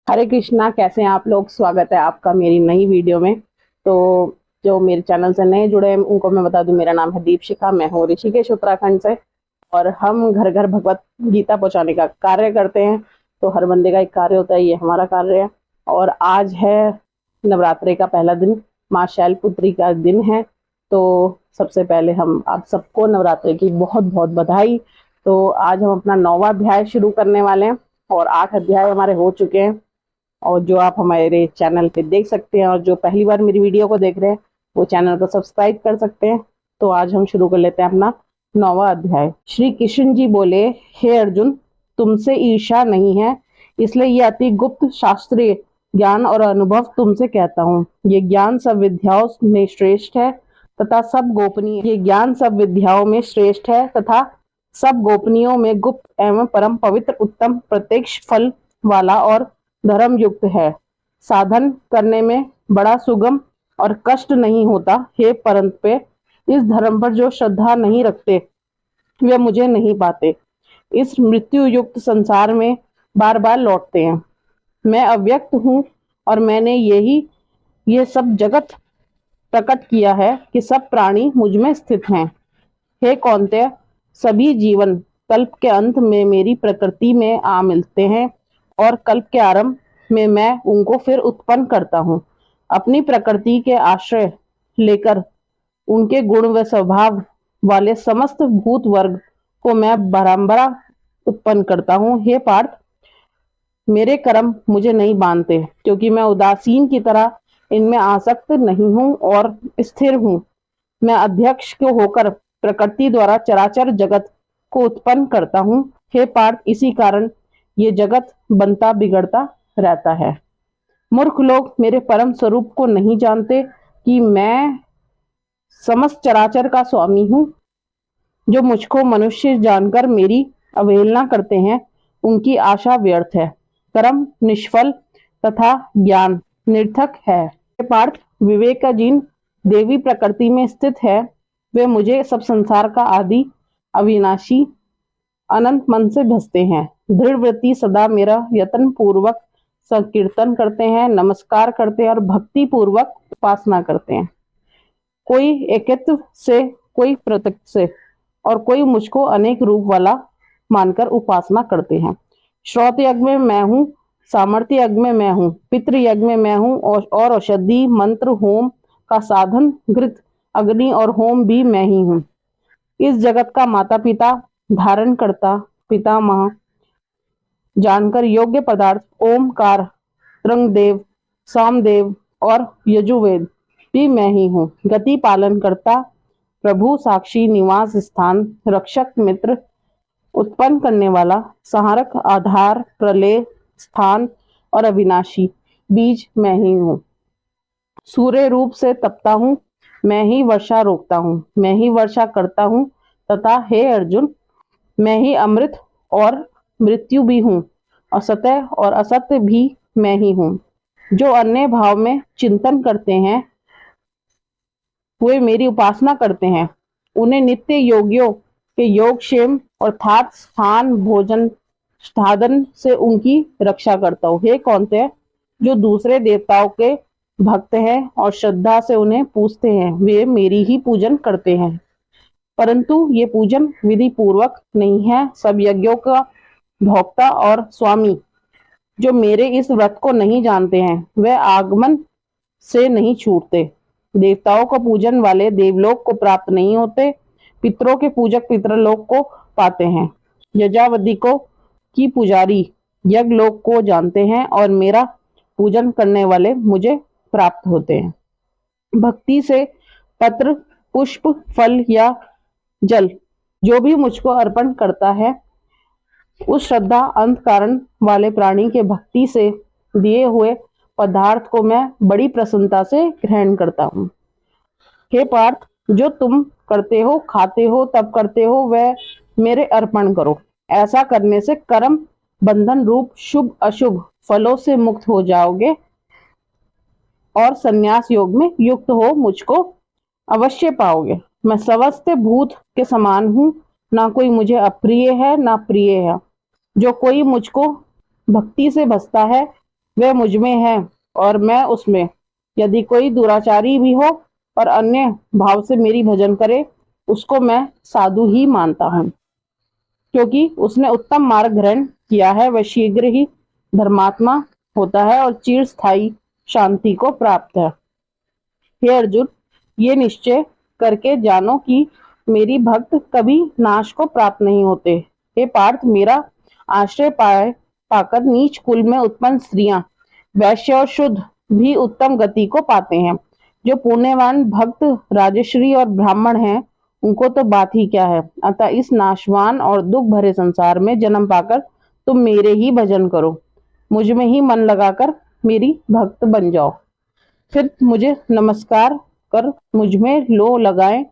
हरे कृष्णा, कैसे हैं आप लोग। स्वागत है आपका मेरी नई वीडियो में। तो जो मेरे चैनल से नए जुड़े हैं उनको मैं बता दूं, मेरा नाम है दीपशिखा, मैं हूँ ऋषिकेश उत्तराखंड से। और हम घर घर भगवत गीता पहुंचाने का कार्य करते हैं। तो हर बंदे का एक कार्य होता है, ये हमारा कार्य है। और आज है नवरात्रि का पहला दिन, माँ शैलपुत्री का दिन है। तो सबसे पहले हम आप सबको नवरात्रि की बहुत बहुत बधाई। तो आज हम अपना 9वां अध्याय शुरू करने वाले हैं और 8 अध्याय हमारे हो चुके हैं। और जो आप हमारे चैनल पे देख सकते हैं और जो पहली बार मेरी वीडियो को देख रहे हैं वो चैनल को सब्सक्राइब कर सकते हैं। तो आज हम शुरू कर लेते हैं अपना 9वां अध्याय। श्री कृष्ण जी बोले, हे अर्जुन, तुमसे ईर्ष्या नहीं है, इसलिए ये अति गुप्त शास्त्रीय ज्ञान और अनुभव तुमसे कहता हूँ। ये ज्ञान सब विद्याओं में श्रेष्ठ है तथा सब गोपनीय ये ज्ञान सब विद्याओं में श्रेष्ठ है तथा सब गोपनीयों में गुप्त एवं परम पवित्र उत्तम प्रत्यक्ष फल वाला और धर्म युक्त है। साधन करने में बड़ा सुगम और कष्ट नहीं होता। हे परंतु इस धर्म पर जो श्रद्धा नहीं रखते वे मुझे नहीं पाते, इस मृत्यु युक्त संसार में बार बार लौटते हैं। मैं अव्यक्त हूँ और मैंने ये सब जगत प्रकट किया है कि सब प्राणी मुझ में स्थित हैं। हे कौन्तेय, सभी जीवन कल्प के अंत में मेरी प्रकृति में आ मिलते हैं और कल्प के आरंभ में मैं उनको फिर उत्पन्न करता हूँ। अपनी प्रकृति के आश्रय लेकर उनके गुण व स्वभाव वाले समस्त भूत वर्ग को मैं बारंबार उत्पन्न करता हूँ। हे पार्थ, मेरे कर्म मुझे नहीं बांधते, क्योंकि मैं उदासीन की तरह इनमें आसक्त नहीं हूँ और स्थिर हूँ। मैं अध्यक्ष को होकर प्रकृति द्वारा चराचर जगत को उत्पन्न करता हूँ। हे पार्थ, इसी कारण ये जगत बनता बिगड़ता रहता है। मूर्ख लोग मेरे परम स्वरूप को नहीं जानते कि मैं समस्त चराचर का स्वामी हूँ। जो मुझको मनुष्य जानकर मेरी अवहेलना करते हैं उनकी आशा व्यर्थ है, कर्म निष्फल तथा ज्ञान निर्थक है। हे पार्थ, विवेक का जिन देवी प्रकृति में स्थित है वे मुझे सब संसार का आदि अविनाशी अनंत मन से भसते हैं। दृढ़ वृत्ति सदा मेरा यत्न पूर्वक संकीर्तन करते हैं, नमस्कार करते हैं और भक्ति पूर्वक उपासना करते हैं। कोई एकत्व से, कोई पृथक से और कोई मुझको अनेक रूप वाला मानकर उपासना करते हैं। श्रोत यज्ञ में मैं हूँ, सामर्थ्य यज्ञ में मैं हूँ, पितृ यज्ञ में मैं हूँ और औषधि मंत्र होम का साधन घृत अग्नि और होम भी मैं ही हूँ। इस जगत का माता पिता धारण करता पितामह जानकर योग्य पदार्थ ओमकार, त्रंगदेव, सामदेव और यजुर्वेद भी मैं ही हूँ। गति पालन करता प्रभु, साक्षी, निवास स्थान, रक्षक, मित्र, उत्पन्न करने वाला, सहारक, आधार, प्रलय स्थान और अविनाशी बीज मैं ही हूँ। सूर्य रूप से तपता हूँ, मैं ही वर्षा रोकता हूँ, मैं ही वर्षा करता हूँ तथा हे अर्जुन, मैं ही अमृत और मृत्यु भी हूँ और सत्य और असत्य भी मैं ही हूँ। जो अन्य भाव में चिंतन करते हैं वे मेरी उपासना करते हैं, उन्हें नित्य योगियों के योगक्षेम अर्थात स्थान भोजन साधन से उनकी रक्षा करता हूँ। हे कौन्तेय, जो दूसरे देवताओं के भक्त हैं और श्रद्धा से उन्हें पूजते हैं वे मेरी ही पूजन करते हैं, परंतु ये पूजन विधि पूर्वक नहीं है। सब यज्ञों का भोक्ता और स्वामी जो मेरे इस व्रत को नहीं जानते हैं वे आगमन से नहीं छूटते। देवताओं का पूजन वाले देवलोक को प्राप्त नहीं होते, पितरों के पूजक पितरलोक को पाते हैं। यजावधि को की पुजारी यज्ञलोक को जानते हैं और मेरा पूजन करने वाले मुझे प्राप्त होते हैं। भक्ति से पत्र, पुष्प, फल या जल जो भी मुझको अर्पण करता है उस श्रद्धा अंत कारण वाले प्राणी के भक्ति से दिए हुए पदार्थ को मैं बड़ी प्रसन्नता से ग्रहण करता हूँ। हे पार्थ, जो तुम करते हो, खाते हो, तब करते हो वह मेरे अर्पण करो। ऐसा करने से कर्म बंधन रूप शुभ अशुभ फलों से मुक्त हो जाओगे और संन्यास योग में युक्त हो मुझको अवश्य पाओगे। मैं स्वस्थ भूत के समान हूँ, ना कोई मुझे अप्रिय है ना प्रिय है। जो कोई मुझको भक्ति से भजता है वह मुझ में है और मैं उसमें। यदि कोई दुराचारी भी हो और अन्य भाव से मेरी भजन करे, उसको मैं साधु ही मानता हूँ, क्योंकि उसने उत्तम मार्ग ग्रहण किया है। वह शीघ्र ही धर्मात्मा होता है और चिरस्थायी शांति को प्राप्त है। हे अर्जुन, ये निश्चय करके जानो कि मेरी भक्त कभी नाश को प्राप्त नहीं होते। हे पार्थ, मेरा आश्रय पाकर नीच कुल में उत्पन्न स्त्रियां, वैश्य और शुद्ध भी उत्तम गति को पाते हैं। जो पुण्यवान भक्त राजश्री और ब्राह्मण हैं, उनको तो बात ही क्या है। अतः इस नाशवान और दुख भरे संसार में जन्म पाकर तुम मेरे ही भजन करो, मुझ में ही मन लगाकर मेरी भक्त बन जाओ। फिर मुझे नमस्कार कर मुझ में लो लगाएं